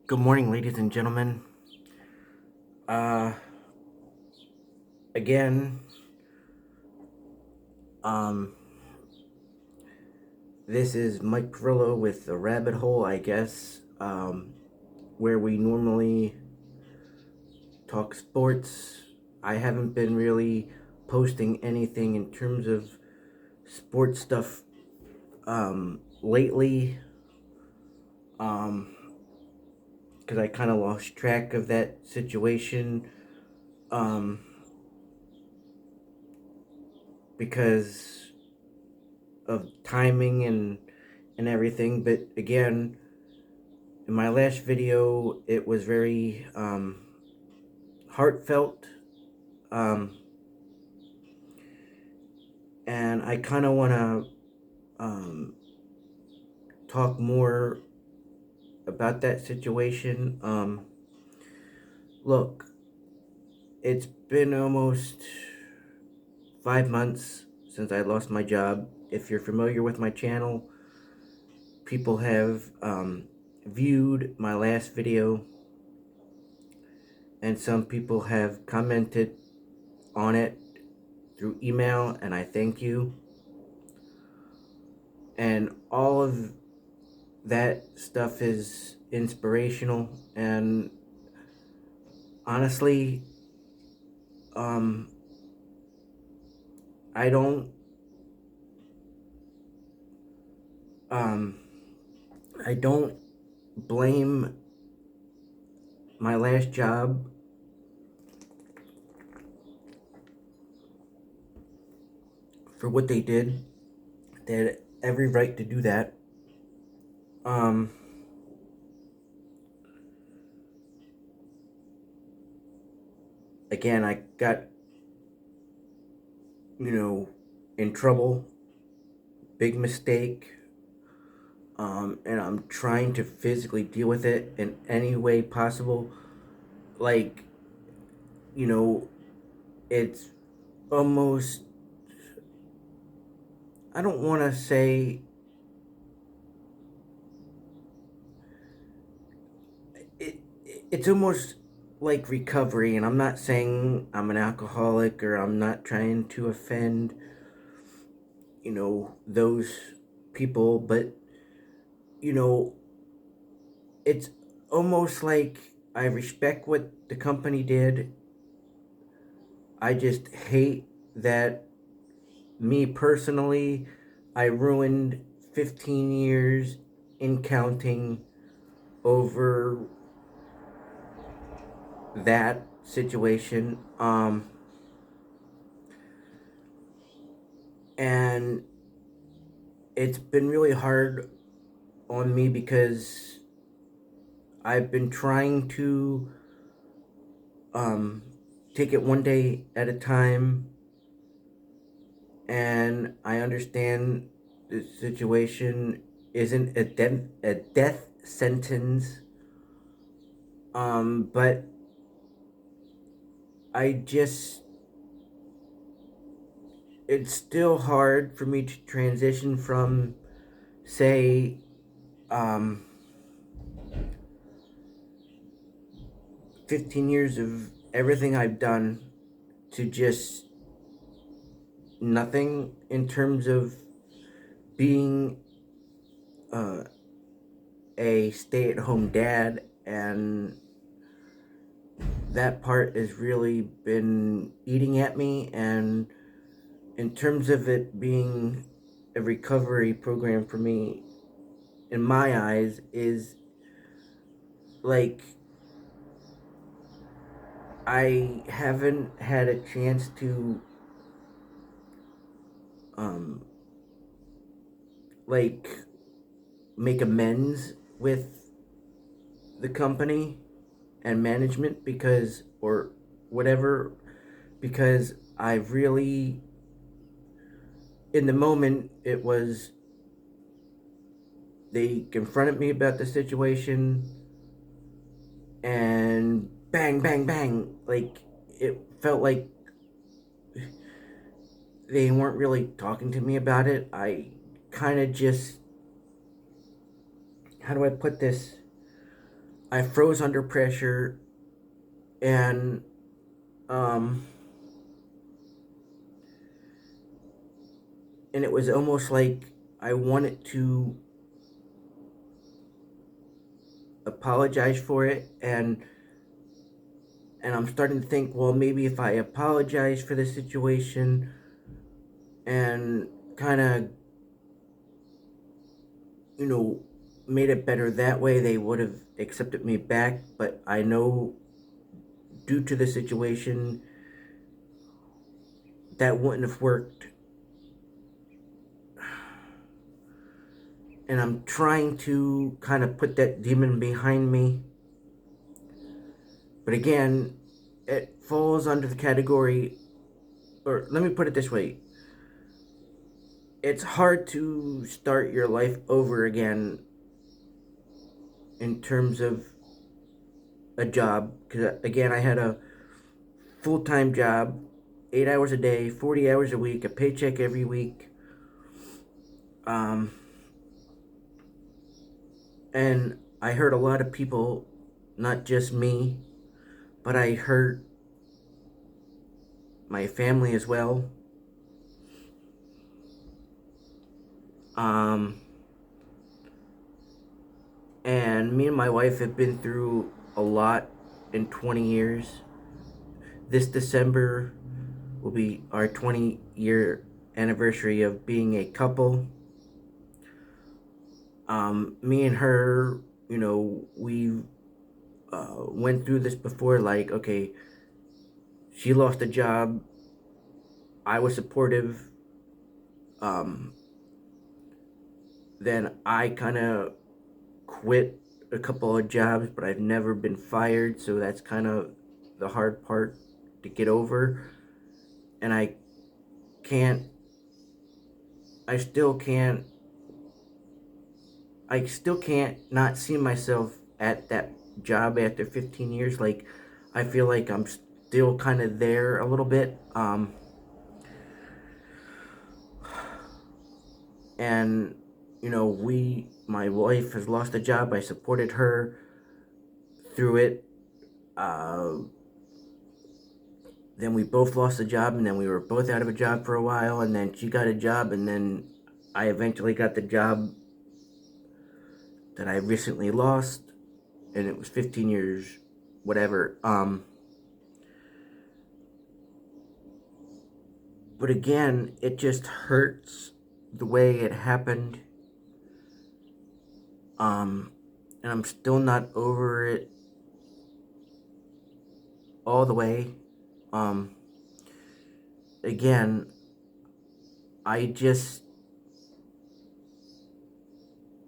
Good morning, ladies and gentlemen. Uh, again, um, this is Mike Perillo with the Rabbit Hole, I guess, where we normally talk sports. I haven't been really posting anything in terms of sports stuff, lately, because I kind of lost track of that situation, um, because of timing and everything. But again, in my last video, it was very heartfelt, um, and I kind of want to talk more about that situation. Look, it's been almost 5 months since I lost my job. If you're familiar with my channel, people have viewed my last video, and some people have commented on it through email, and I thank you. And all of that stuff is inspirational, and honestly, um, I don't, um, I don't blame my last job for what they did. They had every right to do that. Um, Again, I got, in trouble, big mistake, and I'm trying to physically deal with it in any way possible. Like, you know, it's almost, I don't want to say, it, it's almost like recovery, and I'm not saying I'm an alcoholic, or I'm not trying to offend, those people, but, you know, it's almost like I respect what the company did. I just hate that, me personally, I ruined 15 years in counting over that situation. And it's been really hard on me because I've been trying to um, take it one day at a time, and I understand the situation isn't a death sentence, but I just, it's still hard for me to transition from, say, um, 15 years of everything I've done to just nothing in terms of being uh, a stay-at-home dad, and that part has really been eating at me. And in terms of it being a recovery program for me, in my eyes, is like, I haven't had a chance to um like make amends with the company and management, because, or whatever, because I really, in the moment, it was, they confronted me about the situation, and bang, bang, bang, like, it felt like they weren't really talking to me about it. I kind of just, how do I put this? I froze under pressure, and um, and it was almost like I wanted to apologize for it, and I'm starting to think, well, maybe if I apologize for the situation and kind of, you know, made it better that way, they would have accepted me back. But I know due to the situation, that wouldn't have worked. And I'm trying to kind of put that demon behind me. But again, it falls under the category, or let me put it this way, it's hard to start your life over again in terms of a job. Because again, I had a full-time job, 8 hours a day, 40 hours a week, a paycheck every week. Um, and I hurt a lot of people, not just me, but I hurt my family as well. Um, and me and my wife have been through a lot in 20 years. This December will be our 20-year anniversary of being a couple. Me and her, we went through this before. Like, okay, she lost a job. I was supportive. Um, then I kind of quit a couple of jobs, but I've never been fired, so that's kind of the hard part to get over. And can't, I still can't, I still can't not see myself at that job after 15 years. Like, I feel like I'm still kind of there a little bit. And, my wife has lost a job. I supported her through it. Uh, then we both lost a job, and then we were both out of a job for a while, and then she got a job, and then I eventually got the job that I recently lost, and it was 15 years, whatever. But again, it just hurts the way it happened. And I'm still not over it all the way. Um, Again, I just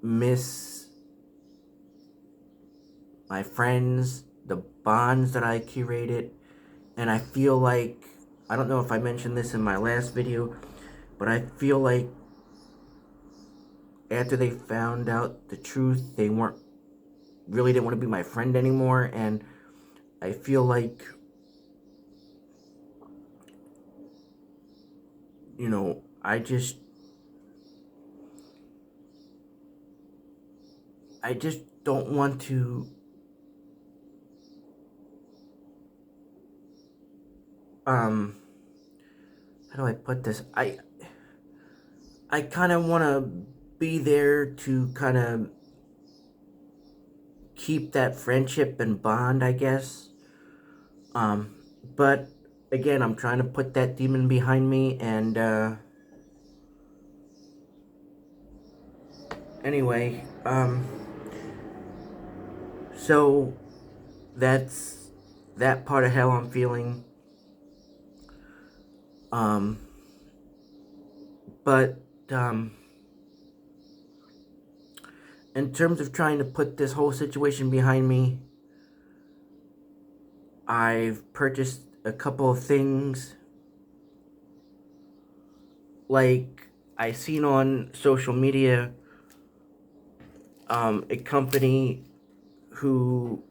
miss my friends, the bonds that I curated, and I feel like, I don't know if I mentioned this in my last video, but I feel like after they found out the truth, they really didn't want to be my friend anymore, and I feel like, I just don't want to, um, how do I put this? I kind of want to be there to kind of keep that friendship and bond, I guess. Um, but again, I'm trying to put that demon behind me, and anyway, so that's that part of how I'm feeling. Um, but in terms of trying to put this whole situation behind me, I've purchased a couple of things. Like, I seen on social media, a company who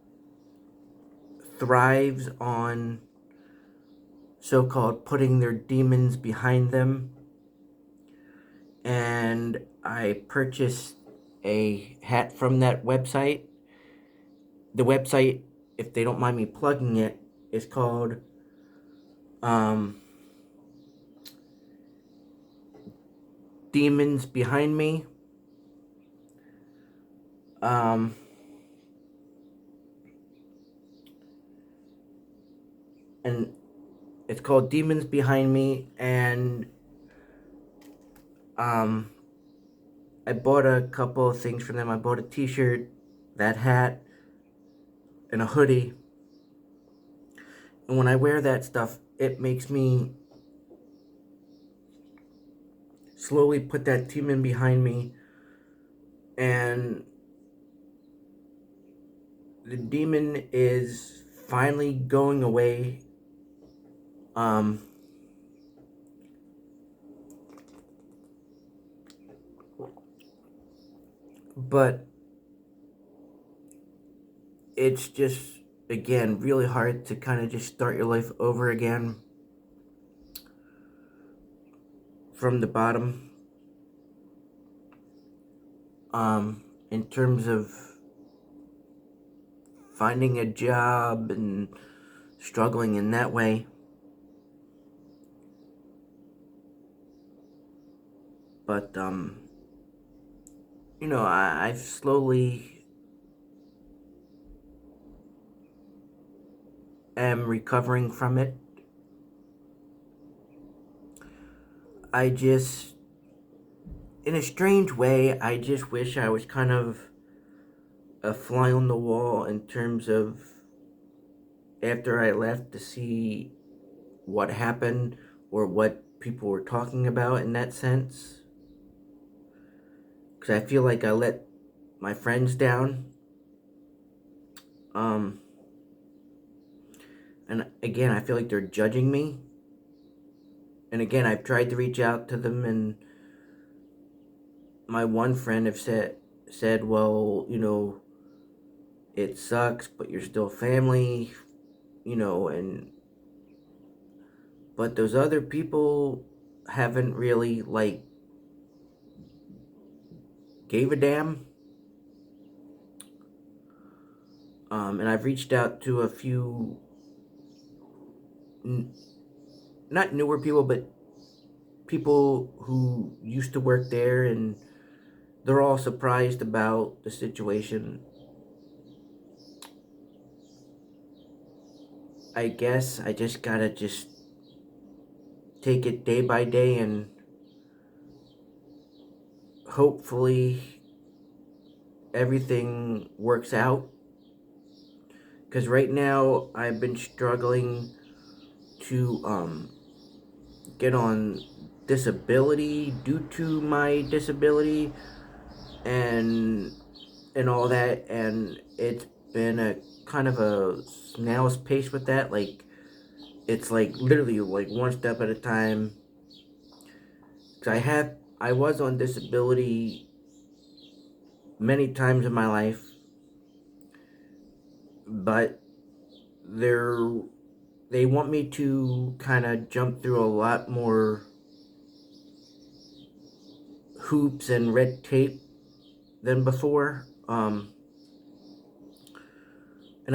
thrives on so-called putting their demons behind them, and I purchased a hat from that website, the website, if they don't mind me plugging it, is called um, Demons Behind Me. Um, and it's called Demons Behind Me, and um, I bought a couple of things from them. I bought a t-shirt, that hat, and a hoodie. And when I wear that stuff, it makes me slowly put that demon behind me, and the demon is finally going away. Um, but it's just, again, really hard to kind of just start your life over again from the bottom. In terms of finding a job and struggling in that way. But, I've slowly am recovering from it. I just, in a strange way, I just wish I was kind of a fly on the wall in terms of after I left to see what happened or what people were talking about in that sense. Because I feel like I let my friends down. Um, and again, I feel like they're judging me. And again, I've tried to reach out to them, and my one friend have said, well, it sucks, but you're still family, and but those other people haven't really gave a damn. And I've reached out to a few, not newer people, but people who used to work there, and they're all surprised about the situation. I guess I just gotta just take it day by day, and hopefully everything works out. Because right now I've been struggling to get on disability due to my disability, and all that, and it's been a kind of a snail's pace with that. Like, it's like literally like one step at a time. Cause I was on disability many times in my life, but they're they want me to kind of jump through a lot more hoops and red tape than before. And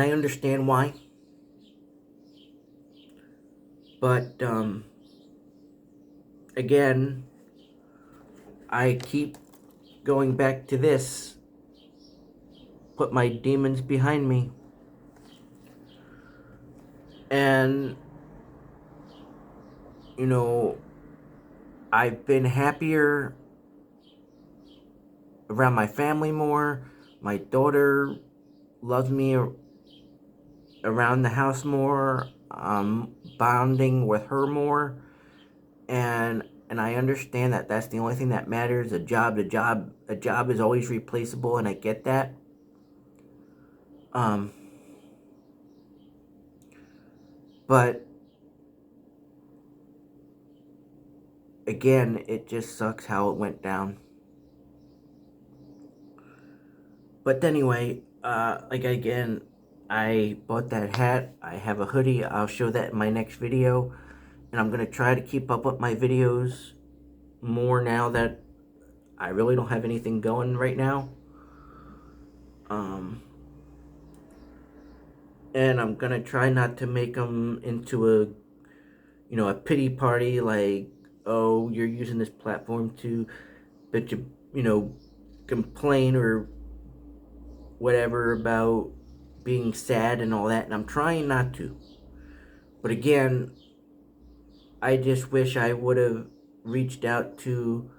I understand why, but again, I keep going back to this. Put my demons behind me. And, I've been happier around my family more. My daughter loves me around the house more. I'm bonding with her more. And I understand that that's the only thing that matters. A job is always replaceable, and I get that. Um, but again, it just sucks how it went down. But anyway, again, I bought that hat. I have a hoodie. I'll show that in my next video. And I'm going to try to keep up with my videos more now that I really don't have anything going right now. Um, and I'm gonna try not to make them into a pity party, like, oh, you're using this platform to bitch, complain or whatever about being sad and all that, and I'm trying not to. But again, I just wish I would have reached out to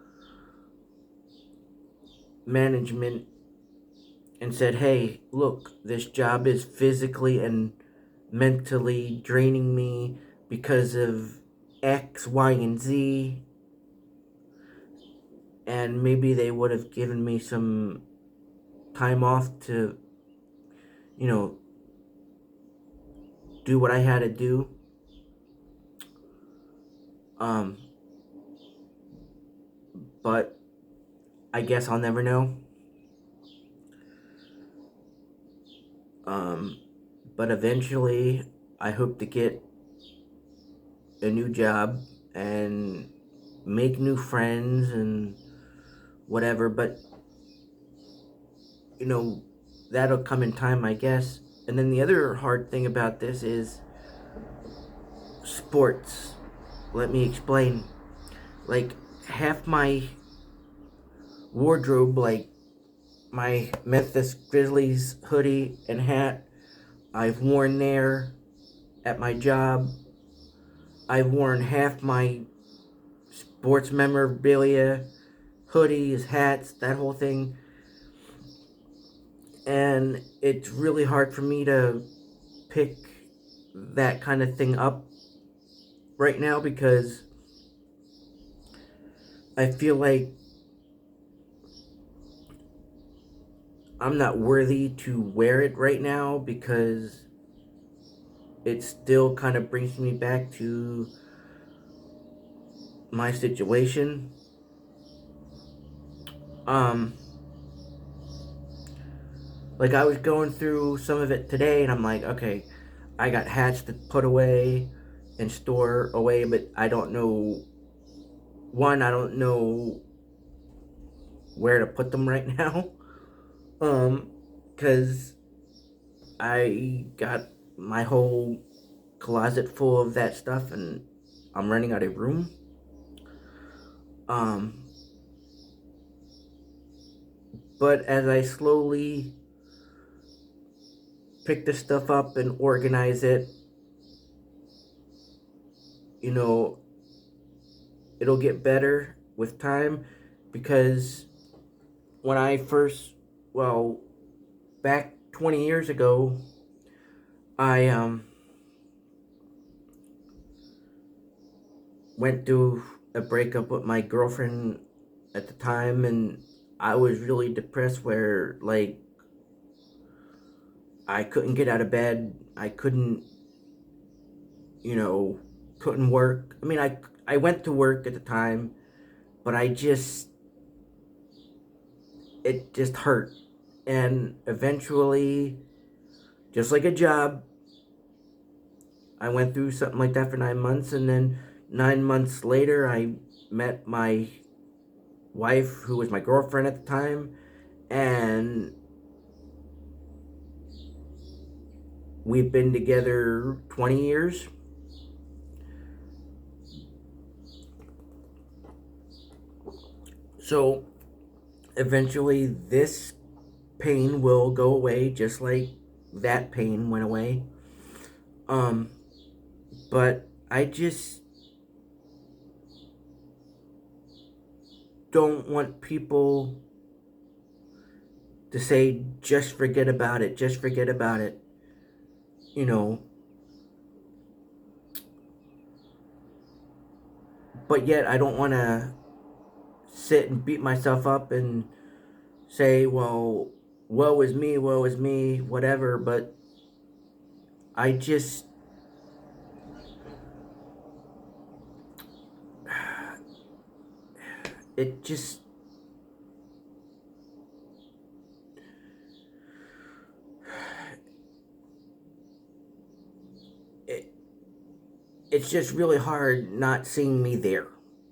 management and said, hey, look, this job is physically and mentally draining me because of X, Y, and Z. And maybe they would have given me some time off to, you know, do what I had to do. Um, but I guess I'll never know. Um, but eventually, I hope to get a new job and make new friends and whatever. But, you know, that'll come in time, I guess. And then the other hard thing about this is sports. Let me explain. Like, half my wardrobe, like my Memphis Grizzlies hoodie and hat, I've worn there at my job. I've worn half my sports memorabilia, hoodies, hats, that whole thing. And it's really hard for me to pick that kind of thing up right now because I feel like I'm not worthy to wear it right now because it still kind of brings me back to my situation. Um, like I was going through some of it today and I'm like, okay, I got hats to put away and store away, but I don't know, I don't know where to put them right now. Because I got my whole closet full of that stuff and I'm running out of room. Um, but as I slowly pick this stuff up and organize it, you know, it'll get better with time because when I first, well, back 20 years ago, I went through a breakup with my girlfriend at the time, and I was really depressed where, like, I couldn't get out of bed. I couldn't, you know, couldn't work. I mean, I went to work at the time, but it just hurt. And eventually, just like a job, I went through something like that for 9 months, and then 9 months later, I met my wife, who was my girlfriend at the time, and we've been together 20 years. So eventually, this pain will go away, just like that pain went away. Um, but I just don't want people to say, just forget about it, just forget about it. You know, but yet I don't want to sit and beat myself up and say, well, woe is me, whatever. But I just, it just, it, it's just really hard not seeing me there.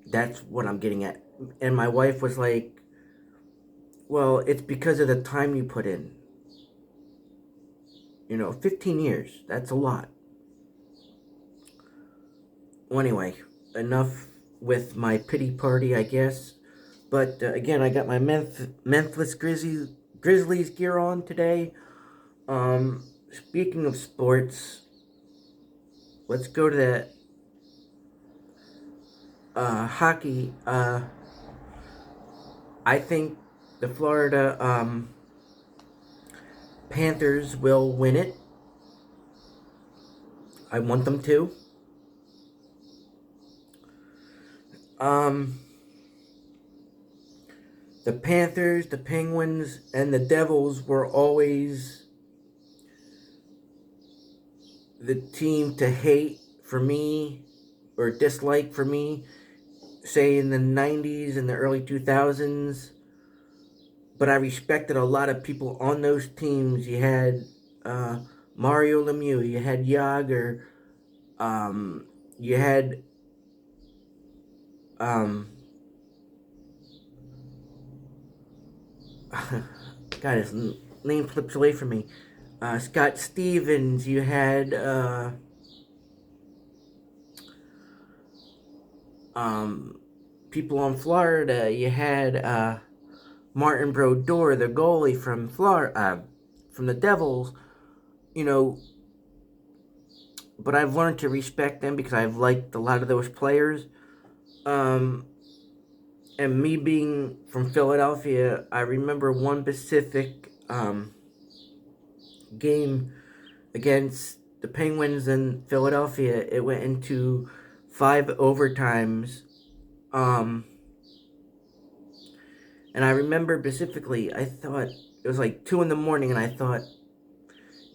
That's what I'm getting at. And my wife was like, well, it's because of the time you put in. 15 years. That's a lot. Well, anyway, enough with my pity party, I guess. But again, I got my Memphis Grizzlies gear on today. Speaking of sports, let's go to that hockey. I think the Florida Panthers will win it. I want them to. The Panthers, the Penguins, and the Devils were always the team to hate for me, or dislike for me, say in the 90s and the early 2000s. But I respected a lot of people on those teams. You had Mario Lemieux, you had Yager, you had God, his name slips away from me. Scott Stevens, you had people on Florida, you had Martin Brodeur, the goalie from Florida, from the Devils, you know. But I've learned to respect them because I've liked a lot of those players. And me being from Philadelphia, I remember one specific game against the Penguins in Philadelphia. It went into 5 overtimes. And I remember specifically, I thought, it was like 2 in the morning, and I thought,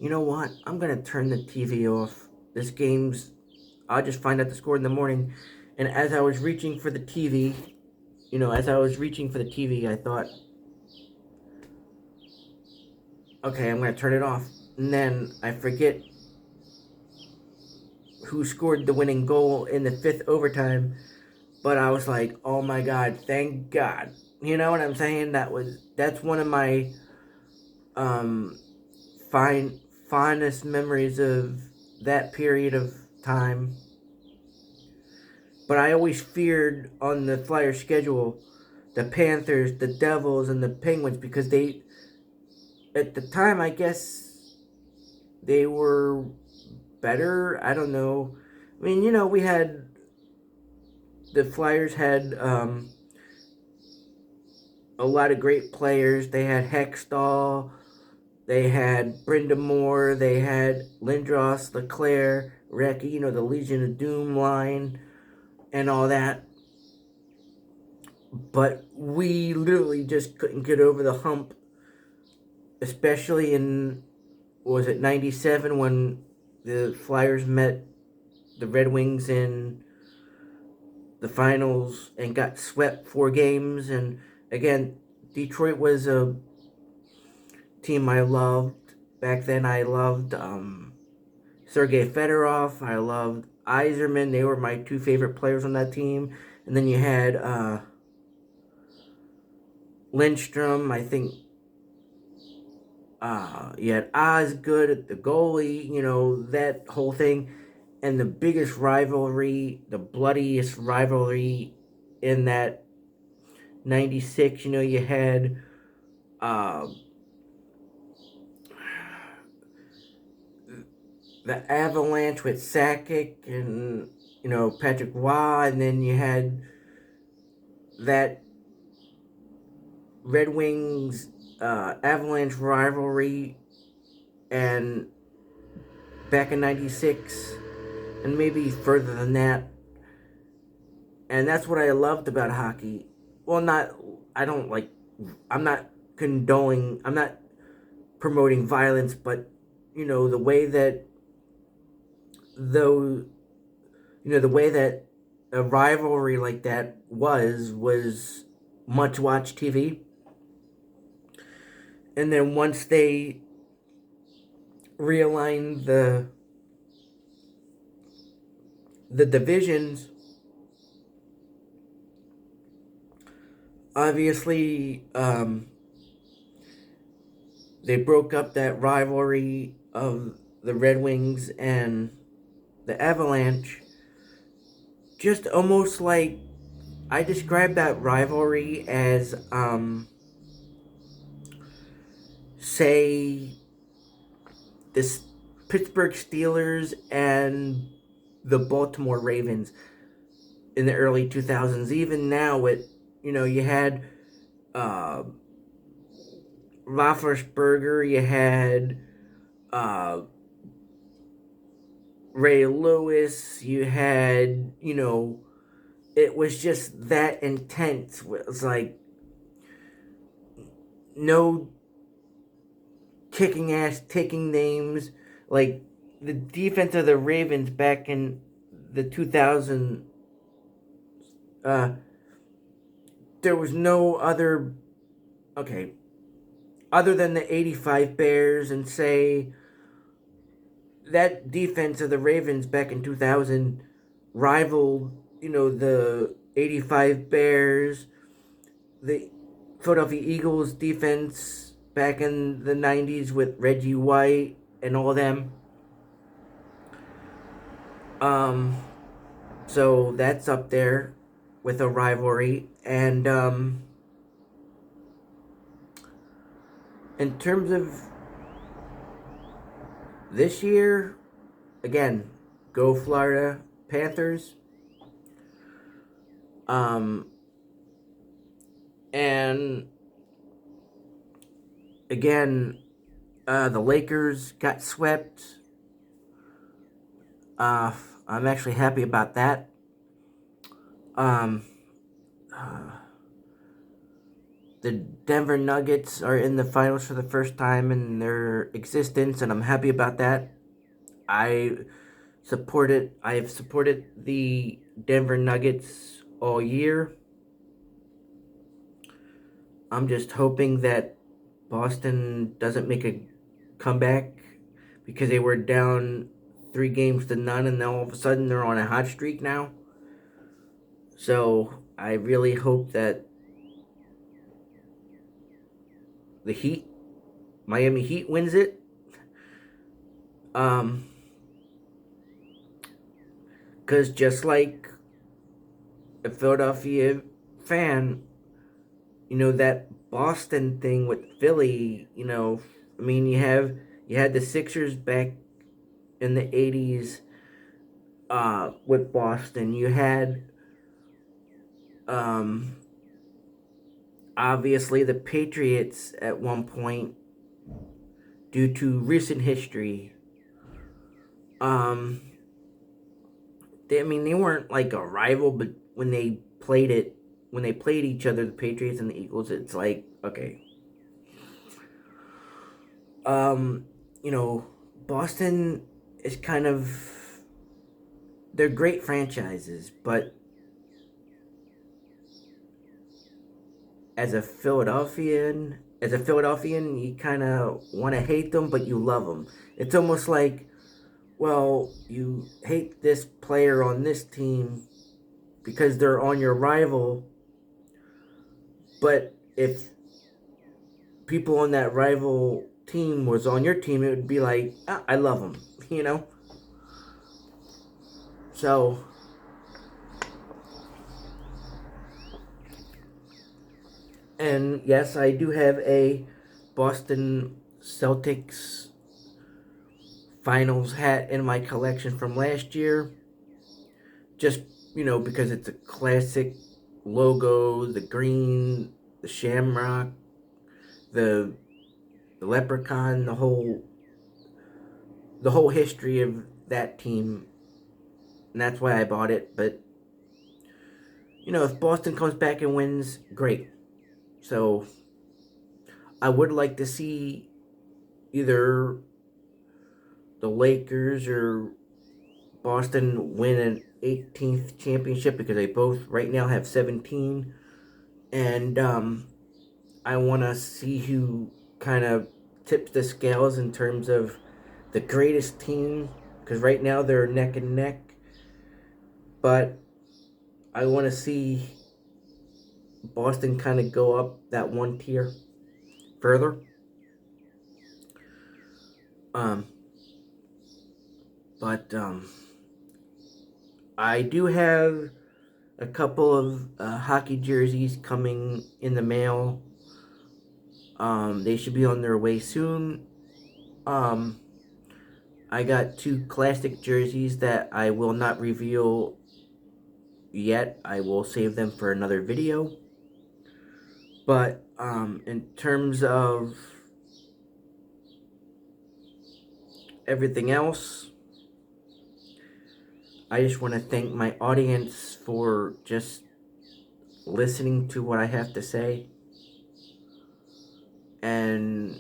you know what? I'm going to turn the TV off. This game's, I'll just find out the score in the morning. And as I was reaching for the TV, I thought, okay, I'm going to turn it off. And then I forget who scored the winning goal in the 5th overtime. But I was like, oh my God, thank God. You know what I'm saying? That's one of my fondest memories of that period of time. But I always feared on the Flyers schedule the Panthers, the Devils, and the Penguins because they, at the time, I guess they were better. I don't know. I mean, we had, the Flyers had a lot of great players. They had Hextall, they had Brenda Moore, they had Lindros, Leclerc, Recchi, the Legion of Doom line, and all that. But we literally just couldn't get over the hump, especially in, was it 97 when the Flyers met the Red Wings in the finals and got swept 4 games. And again, Detroit was a team I loved. Back then I loved Sergei Fedorov. I loved Yzerman. They were my 2 favorite players on that team. And then you had Lindstrom. I think you had Osgood at the goalie, that whole thing. And the biggest rivalry, the bloodiest rivalry in that 96, you had the Avalanche with Sakic and, Patrick Roy, and then you had that Red Wings Avalanche rivalry, and back in 96, and maybe further than that. And that's what I loved about hockey. Well, I'm not condoning, I'm not promoting violence, but, the way that a rivalry like that was much watched TV. And then once they realigned the divisions, obviously they broke up that rivalry of the Red Wings and the Avalanche, just almost like I describe that rivalry as, say, the Pittsburgh Steelers and the Baltimore Ravens in the early 2000s. Even now, you had uh, Roethlisberger, you had uh, Ray Lewis, you had, it was just that intense. It was like no kicking ass, taking names. Like the defense of the Ravens back in the 2000, uh, there was no other, okay, other than the 85 Bears, and say that defense of the Ravens back in 2000 rivaled, the 85 Bears, the Philadelphia Eagles defense back in the 90s with Reggie White and all of them. So that's up there with a rivalry. And in terms of this year, again, go Florida Panthers. And again, the Lakers got swept. I'm actually happy about that. Um, the Denver Nuggets are in the finals for the first time in their existence, and I'm happy about that. I have supported the Denver Nuggets all year. I'm just hoping that Boston doesn't make a comeback, because they were down 3 games to none, and now all of a sudden they're on a hot streak now. So I really hope that the Miami Heat wins it. Because just like a Philadelphia fan, that Boston thing with Philly, I mean, you had the Sixers back in the 80s with Boston. You had obviously the Patriots at one point due to recent history. They weren't like a rival, but when they played each other, the Patriots and the Eagles, it's like, okay. Boston is kind of, they're great franchises, but as a Philadelphian, you kind of want to hate them, but you love them. It's almost like, well, you hate this player on this team because they're on your rival, but if people on that rival team was on your team, it would be like, I love them, So, and yes, I do have a Boston Celtics finals hat in my collection from last year. Just, because it's a classic logo, the green, the shamrock, the leprechaun, the whole history of that team. And that's why I bought it. But, if Boston comes back and wins, great. So, I would like to see either the Lakers or Boston win an 18th championship, because they both right now have 17. And I want to see who kind of tips the scales in terms of the greatest team, because right now they're neck and neck. But I want to see Boston kind of go up that one tier further. But I do have a couple of hockey jerseys coming in the mail. They should be on their way soon. Um, I got 2 classic jerseys that I will not reveal yet. I will save them for another video. But in terms of everything else, I just want to thank my audience for just listening to what I have to say. And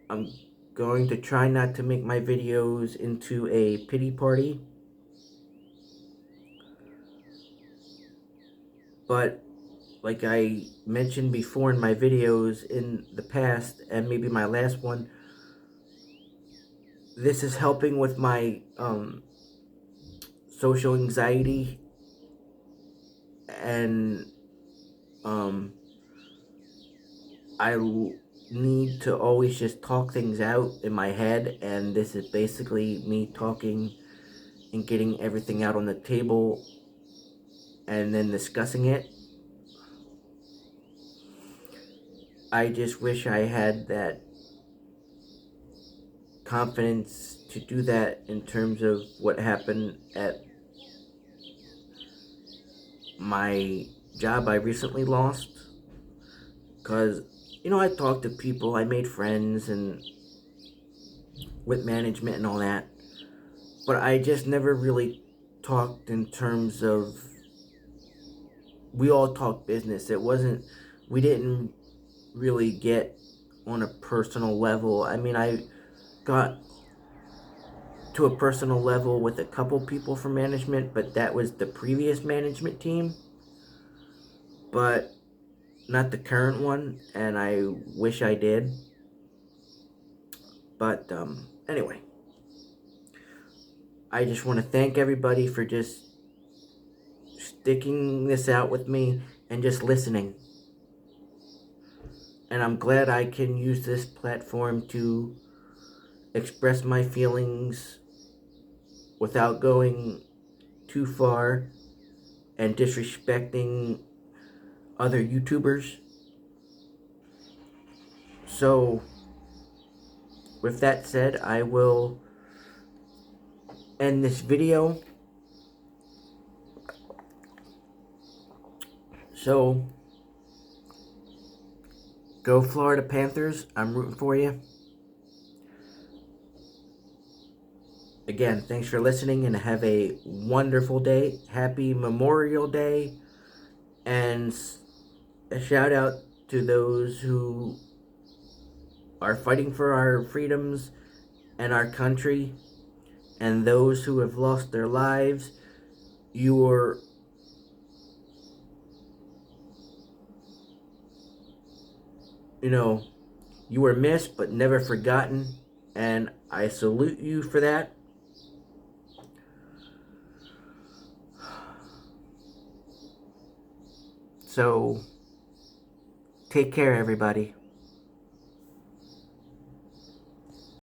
I'm going to try not to make my videos into a pity party. But like I mentioned before in my videos in the past, and maybe my last one, this is helping with my social anxiety, and I need to always just talk things out in my head, and this is basically me talking and getting everything out on the table and then discussing it. I just wish I had that confidence to do that in terms of what happened at my job I recently lost. Because, I talked to people, I made friends and with management and all that, but I just never really talked in terms of, we all talked business. We didn't really get on a personal level. I mean, I got to a personal level with a couple people from management, but that was the previous management team, but not the current one, and I wish I did. But anyway, I just want to thank everybody for just sticking this out with me and just listening. And I'm glad I can use this platform to express my feelings without going too far and disrespecting other YouTubers. So, with that said, I will end this video. So, go Florida Panthers. I'm rooting for you. Again, thanks for listening and have a wonderful day. Happy Memorial Day. And a shout out to those who are fighting for our freedoms and our country, and those who have lost their lives. You were missed but never forgotten, and I salute you for that. So, take care, everybody.